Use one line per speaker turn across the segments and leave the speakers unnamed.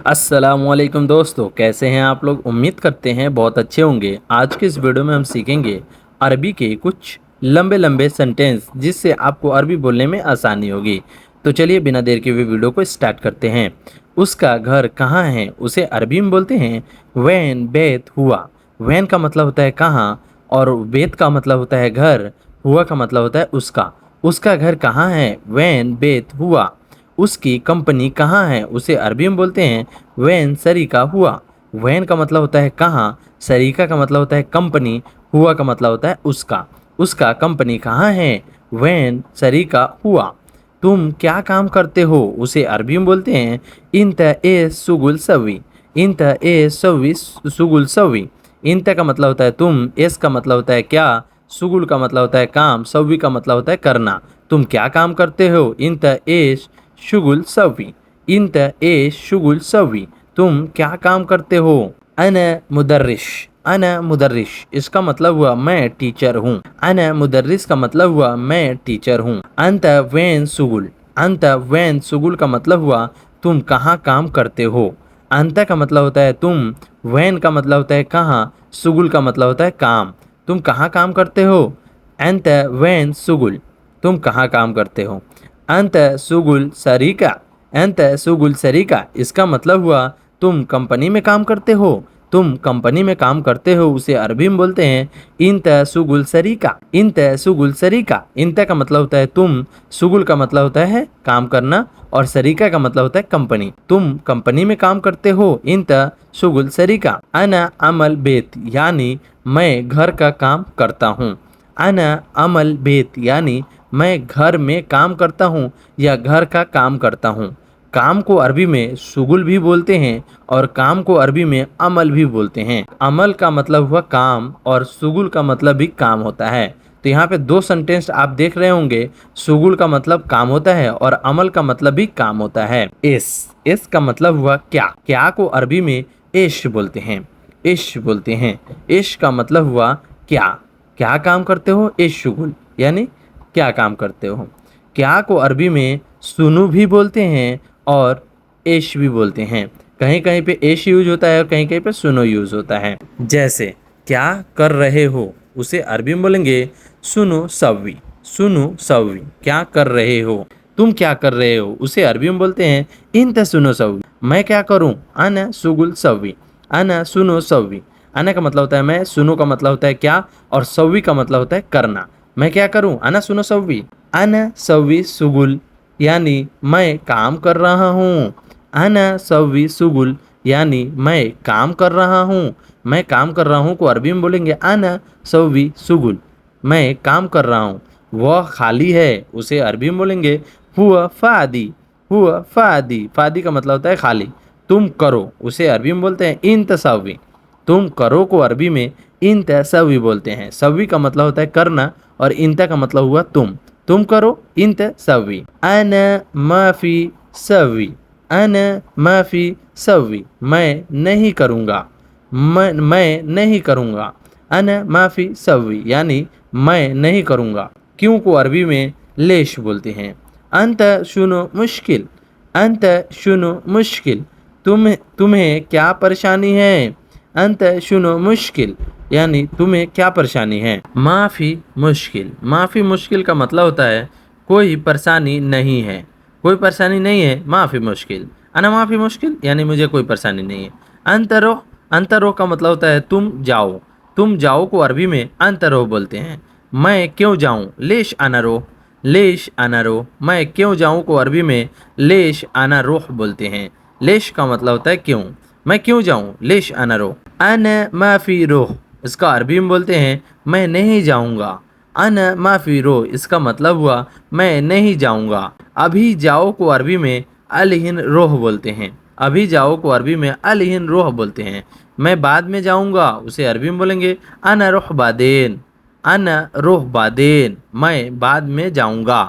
अस्सलामुअलैकुम दोस्तों, कैसे हैं आप लोग। उम्मीद करते हैं बहुत अच्छे होंगे। आज के इस वीडियो में हम सीखेंगे अरबी के कुछ लंबे लंबे सेंटेंस जिससे आपको अरबी बोलने में आसानी होगी। तो चलिए बिना देर के हुए वीडियो को स्टार्ट करते हैं। उसका घर कहाँ है, उसे अरबी में बोलते हैं वैन बेत हुआ। वैन का मतलब होता है कहाँ, और बेत का मतलब होता है घर, हुआ का मतलब होता है उसका। उसका घर कहाँ है, वैन बेत हुआ। उसकी कंपनी कहाँ है, उसे अरबी में बोलते हैं वैन सरीका हुआ। वैन का मतलब होता है कहाँ, सरीका का मतलब होता है कंपनी, हुआ का मतलब होता है उसका। उसका कंपनी कहाँ है, वैन सरीका हुआ। तुम क्या काम करते हो, उसे अरबी में बोलते हैं इंत ए सुगुल सवी। इंत ए सवी सुगुल सवी। इंत का मतलब होता है तुम, एस का मतलब होता है क्या, सुगुल का मतलब होता है काम, सवी का मतलब होता है करना। तुम क्या काम करते हो, इंत एश शुगुल सवी। इंत ए शुगुल सवी। तुम क्या काम करते हो। अन मुदर्रिश। अन मुदर्रिश इसका मतलब हुआ मैं टीचर हूँ। अन मुदर्रिस का मतलब हुआ मैं टीचर हूँ। अंत वैन सुगुल। अंत वैन सुगुल का मतलब हुआ तुम कहाँ काम करते हो। अंत का मतलब होता है तुम, वैन का मतलब होता है कहाँ, सुगुल का मतलब होता है काम। तुम कहाँ काम करते हो। अंत वैन सुगुल। तुम कहाँ काम करते हो। अंत सुगुल सरीका। अंत सुगुल सरीका इसका मतलब हुआ तुम कंपनी में काम करते हो। तुम कंपनी में काम करते हो, उसे अरबी में बोलते हैं इंत सुगुल सरीका। इंत सुगुल सरीका। इंत का मतलब होता है तुम, सुगुल का मतलब होता है काम करना, और सरीका का मतलब होता है कंपनी। तुम कंपनी में काम करते हो, इंत सुगुल सरीका। अना अमल बेत यानी मैं घर का काम करता हूँ। अना अमल बेत यानी मैं घर में काम करता हूँ या घर का काम करता हूँ। काम को अरबी में शुगुल भी बोलते हैं और काम को अरबी में अमल भी बोलते हैं। अमल का मतलब हुआ काम और शुगुल का मतलब भी काम होता है। तो यहाँ पे दो सेंटेंस आप देख रहे होंगे। शुगुल का मतलब काम होता है और अमल का मतलब भी काम होता है। एस का मतलब हुआ क्या। क्या को अरबी में एश बोलते हैं। इश बोलते हैं। इश का मतलब हुआ क्या। क्या काम करते हो, एश शुगुल यानी क्या काम करते हो। क्या को अरबी में सुनु भी बोलते हैं और एश भी बोलते हैं। कहीं कहीं पे एश यूज होता है और कहीं कहीं पे सुनो यूज होता है। जैसे क्या कर रहे हो, उसे अरबी में बोलेंगे सुनो सवी। सुनो सवी क्या कर रहे हो। तुम क्या कर रहे हो, उसे अरबी में बोलते हैं इंत सुनो सवी। मैं क्या करूं, अना सुगुल सवी। अना सुनो सवी। अना का मतलब होता है मैं, सुनो का मतलब होता है क्या, और सवी का मतलब होता है करना। मैं क्या करूं, अना सुनो सवी। अना सवी सुगुल यानी मैं काम कर रहा हूँ। अना सवी सुगुल यानी मैं काम कर रहा हूँ। मैं काम कर रहा हूँ को अरबी में बोलेंगे अना सवी सुगुल। मैं काम कर रहा हूँ। वह खाली है, उसे अरबी में बोलेंगे हुआ फादी। हुआ फादी। फादी का मतलब होता है खाली। तुम करो, उसे अरबी में बोलते हैं इन तसवी। तुम करो को अरबी में इन तसवी बोलते हैं। सवी का मतलब होता है करना और इंता का मतलब हुआ तुम। तुम करो इंत सवी। अना माफी सवी। अना माफी सवी मैं नहीं करूँगा। मैं नहीं करूँगा। अना माफी सवी यानी मैं नहीं करूँगा। क्यों को अरबी में लेश बोलते हैं। अंत शुनो मुश्किल। अंत शुनो मुश्किल तुम्हें क्या परेशानी है। अंत शुनो मुश्किल यानी तुम्हें क्या परेशानी है। माफ़ी मुश्किल। माफ़ी मुश्किल का मतलब होता है कोई परेशानी नहीं है। कोई परेशानी नहीं है, माफ़ी मुश्किल। अना माफ़ी मुश्किल यानी मुझे कोई परेशानी नहीं है। अंतरो। अंतरो का मतलब होता है तुम जाओ। तुम जाओ को अरबी में अंतरो बोलते हैं। मैं क्यों जाऊँ, लेश अनरो। लेश अनरो मैं क्यों जाऊँ को अरबी में लेश अनरोह बोलते हैं। लेश का मतलब होता है क्यों। मैं क्यों जाऊँ, लेश अनरो। अन माफ़ी रोह इसका अरबी में बोलते हैं मैं नहीं जाऊँगा। अन माफ़ी रोह इसका मतलब हुआ मैं नहीं जाऊँगा। अभी जाओ को अरबी में अलहिन रोह बोलते हैं। अभी जाओ को अरबी में अलहिन रोह बोलते हैं। मैं बाद में जाऊँगा, उसे अरबी में बोलेंगे अन रोह बादेन। अन रोह बादेन मैं बाद में जाऊँगा।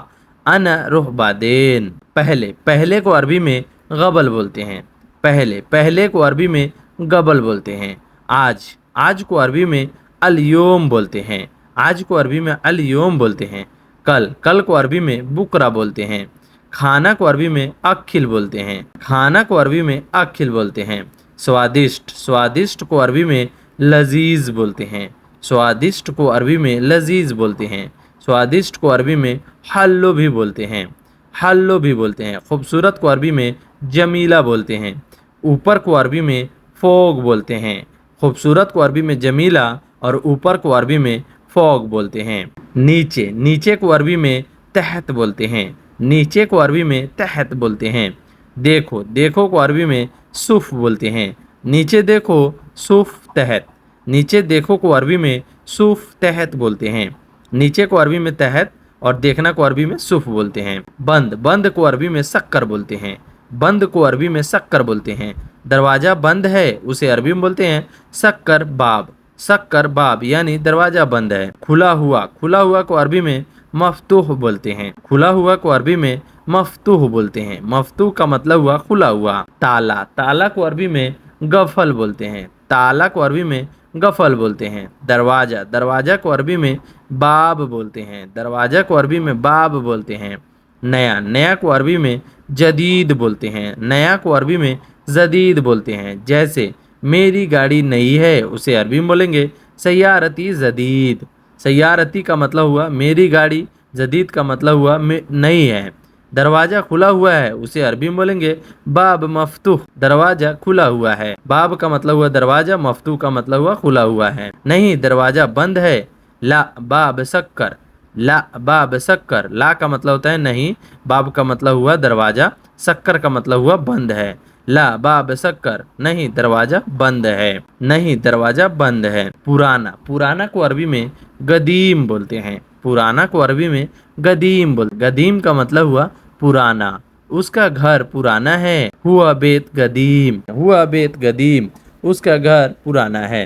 अन रोह बादेन। पहले। पहले को अरबी में गबल बोलते हैं। पहले। पहले को अरबी में गबल बोलते हैं। आज। आज को अरबी में अलयोम बोलते हैं। आज को अरबी में अलयोम बोलते हैं। कल। कल को अरबी में बुकरा बोलते हैं। खाना को अरबी में अखिल बोलते हैं। खाना को अरबी में अखिल बोलते हैं। स्वादिष्ट, स्वादिष्ट को अरबी में लजीज बोलते हैं। स्वादिष्ट को अरबी में लजीज बोलते हैं। स्वादिष्ट को अरबी में हल्लो भी बोलते हैं। हल्लो भी बोलते हैं। खूबसूरत को अरबी में जमीला बोलते हैं। ऊपर को अरबी में फोग बोलते हैं। खूबसूरत को अरबी में जमीला और ऊपर को अरबी में फोग बोलते हैं। नीचे, नीचे को अरबी में तहत बोलते हैं। नीचे को अरबी में तहत बोलते हैं। देखो, देखो को अरबी में सुफ बोलते हैं। नीचे देखो, सुफ तहत। नीचे देखो को अरबी में सुफ तहत बोलते हैं। नीचे को अरबी में तहत और देखना को अरबी में सुफ बोलते हैं। बंद, बंद को अरबी में शक्कर बोलते हैं। बंद को अरबी में शक्कर बोलते हैं। दरवाज़ा बंद है, उसे अरबी में बोलते हैं शक्कर बाब। शक्कर बाब यानी दरवाज़ा बंद है। खुला हुआ, खुला हुआ को अरबी में मफ्तूह बोलते हैं। खुला हुआ को अरबी में मफ्तूह बोलते हैं। मफ्तूह का मतलब हुआ खुला हुआ। ताला, ताला को अरबी में गफल बोलते हैं। ताला को अरबी में गफल बोलते हैं। दरवाज़ा, दरवाज़ा को अरबी में बाब बोलते हैं। दरवाज़ा को अरबी में बाब बोलते हैं। नया, नया को अरबी में जदीद बोलते हैं। नया को अरबी में जदीद बोलते हैं। जैसे मेरी गाड़ी नई है, उसे अरबी में बोलेंगे सैयारती जदीद। सैयारती का मतलब हुआ मेरी गाड़ी, जदीद का मतलब हुआ नई है। दरवाज़ा खुला हुआ है, उसे अरबी में बोलेंगे बाब मफ्तूह। दरवाज़ा खुला हुआ है। बाब का मतलब हुआ दरवाज़ा, मफ्तूह का मतलब हुआ खुला हुआ है। नहीं, दरवाज़ा बंद है। ला बाब शक्कर। ला बाब शक्कर। ला का मतलब होता है नहीं, बाब का मतलब हुआ दरवाज़ा, शक्कर का मतलब हुआ बंद है। ला बाब शक्कर, नहीं दरवाज़ा बंद है। नहीं, दरवाज़ा बंद है। पुराना, पुराना को अरबी में गदीम बोलते हैं। पुराना को अरबी में गदीम बोलते। गदीम का मतलब हुआ पुराना। उसका घर पुराना है। हुआ बेत गदीम। हुआ बेत गदीम, उसका घर पुराना है।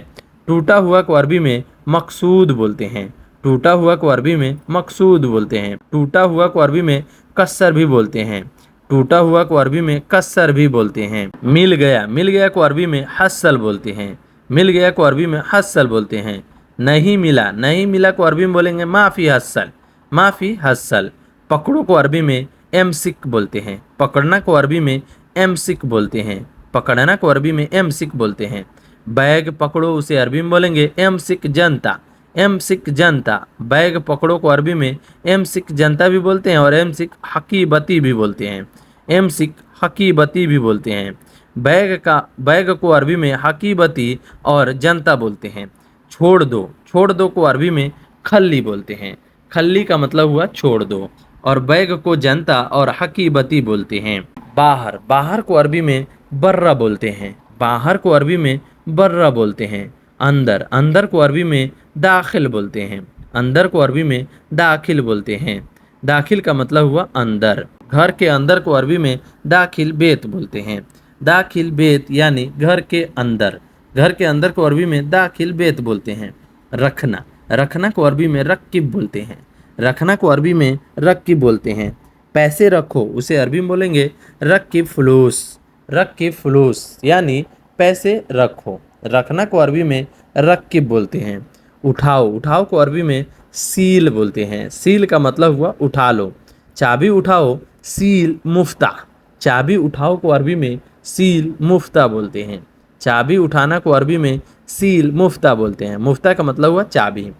टूटा हुआ को अरबी में मकसूद बोलते हैं। टूटा हुआ को अरबी में मकसूद बोलते हैं। टूटा हुआ को अरबी में कस्सर भी बोलते हैं। टूटा हुआ को अरबी में कस्सर भी बोलते हैं। मिल गया, मिल गया को अरबी में हस्सल बोलते हैं। मिल गया को अरबी में हस्सल बोलते हैं। नहीं मिला, नहीं मिला को अरबी में बोलेंगे माफ़ी हस्सल। माफ़ी हस्सल। पकड़ो को अरबी में एमसिक बोलते हैं। पकड़ना को अरबी में एमसिक बोलते हैं। पकड़ना को अरबी में एमसिक बोलते हैं। बैग पकड़ो, उसे अरबी में बोलेंगे एमसिक जनता। एमसिक जनता। बैग पकड़ो को अरबी में एमसिक जनता भी बोलते हैं और एमसिक हकीबती भी बोलते हैं। एमसिक हकीबती भी बोलते हैं। बैग को अरबी में हकीबती और जनता बोलते हैं। छोड़ दो, छोड़ दो को अरबी में खल्ली बोलते हैं। खल्ली का मतलब हुआ छोड़ दो। और बैग को जनता और हकीबती बोलते हैं। बाहर, बाहर को अरबी में बर्रा बोलते हैं। बाहर को अरबी में बर्रा बोलते हैं। अंदर, अंदर को अरबी में दाखिल बोलते हैं। अंदर को अरबी में दाखिल बोलते हैं। दाखिल का मतलब हुआ अंदर। घर के अंदर को अरबी में दाखिल बेत बोलते हैं। दाखिल बेत यानी घर के अंदर। घर के अंदर को अरबी में दाखिल बेत बोलते हैं। रखना, रखना को अरबी में रक्किब बोलते हैं। रखना को अरबी में रक्किब बोलते हैं। पैसे रखो, उसे अरबी में बोलेंगे रक्किब फलूस। रक्किब फलूस यानी पैसे रखो। रखना को अरबी में रक्किब बोलते हैं। उठाओ, उठाओ को अरबी में सील बोलते हैं। सील का मतलब हुआ उठा लो। चाबी उठाओ, सील मुफ्ता। चाबी उठाओ को अरबी में सील मुफ्ता बोलते हैं। चाबी उठाना को अरबी में सील मुफ्ता बोलते हैं। मुफ्ता का मतलब हुआ चाबी।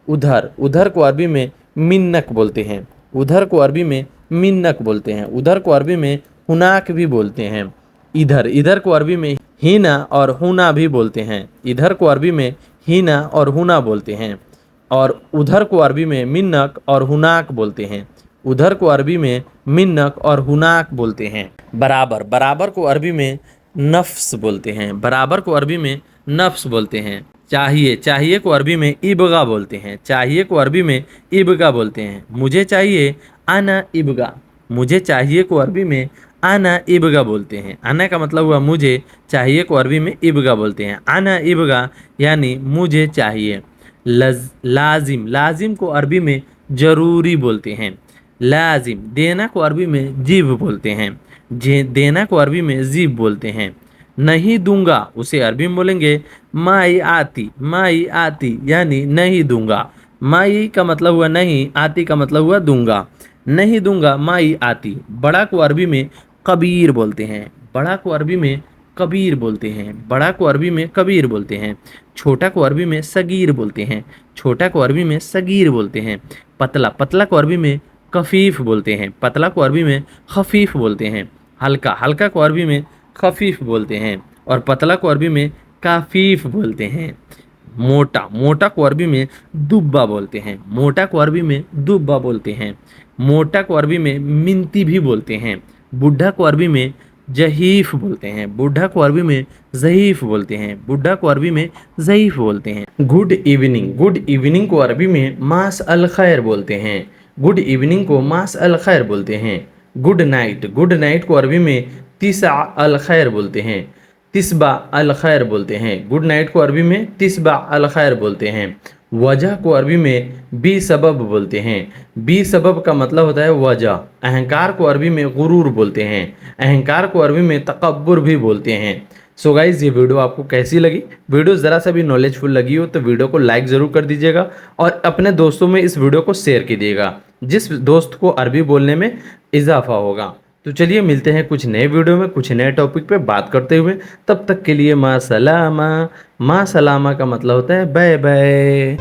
उधर, उधर को अरबी में मिन्नक बोलते हैं। उधर को अरबी में मिन्नक बोलते हैं। उधर को अरबी में हुनाक भी बोलते हैं। इधर, इधर को अरबी में हीना और हुना भी बोलते हैं। इधर को अरबी में हीना और हुना बोलते हैं। और उधर को अरबी में मिन्नक और हुनाक बोलते हैं। उधर को अरबी में मिन्नक और हुनाक बोलते हैं। बराबर, बराबर को अरबी में नफ्स बोलते हैं। बराबर को अरबी में नफ्स बोलते हैं। चाहिए, चाहिए को अरबी में इबगा बोलते हैं। चाहिए को अरबी में इबगा बोलते हैं। मुझे चाहिए आना इबगा। मुझे चाहिए को अरबी में आना इबगा बोलते हैं। आना का मतलब हुआ मुझे, चाहिए को अरबी में इबगा बोलते हैं। आना इबगा यानी मुझे चाहिए। लाजिम, लाजिम को अरबी में ज़रूरी बोलते हैं। लाजिम। देना को अरबी में जीब बोलते हैं। देना को अरबी में जीब बोलते हैं। नहीं दूंगा, उसे अरबी में बोलेंगे माई आती। माई आती यानी नहीं दूंगा। माई का मतलब हुआ नहीं, आती का मतलब हुआ दूंगा। नहीं दूंगा माई आती। बड़ा को अरबी में कबीर बोलते हैं। बड़ा को अरबी में कबीर बोलते हैं। बड़ा को अरबी में कबीर बोलते हैं। छोटा को अरबी में सगीर बोलते हैं। छोटा को अरबी में सगीर बोलते हैं। पतला, पतला को अरबी में कफ़ीफ़ बोलते हैं। पतला को अरबी में खफ़ीफ़ बोलते हैं। हल्का, हल्का को अरबी में खफ़ीफ़ बोलते हैं। और पतला को अरबी में काफ़ीफ़ बोलते हैं। मोटा, मोटा को अरबी में दुब्बा बोलते हैं। मोटा को अरबी में दुब्बा बोलते हैं। मोटा को अरबी में मिनती भी बोलते हैं। बुढ़ा को अरबी में जहीफ बोलते हैं। बुढ़ा को अरबी में ज़ईफ बोलते हैं। बुढ़ा को अरबी में ज़ईफ बोलते हैं। गुड इवनिंग, गुड इवनिंग को अरबी में मास अल खैर बोलते हैं। गुड इवनिंग को मास अल खैर बोलते हैं। गुड नाइट, गुड नाइट को अरबी में तिसा अल खैर बोलते हैं। तिस्बा अल खैर बोलते हैं। गुड नाइट को अरबी में तिस्बा अल खैर बोलते हैं। वजह को अरबी में बी सबब बोलते हैं। बी सबब का मतलब होता है वजह। अहंकार को अरबी में गुरूर बोलते हैं। अहंकार को अरबी में तकब्बुर भी बोलते हैं। सो गाइज, ये वीडियो आपको कैसी लगी? वीडियो ज़रा सा भी नॉलेजफुल लगी हो तो वीडियो को लाइक ज़रूर कर दीजिएगा और अपने दोस्तों में इस वीडियो को शेयर कीजिएगा, जिस दोस्त को अरबी बोलने में इजाफा होगा। तो चलिए मिलते हैं कुछ नए वीडियो में कुछ नए टॉपिक पे बात करते हुए। तब तक के लिए माँ सलामा। माँ सलामा का मतलब होता है बाय बाय।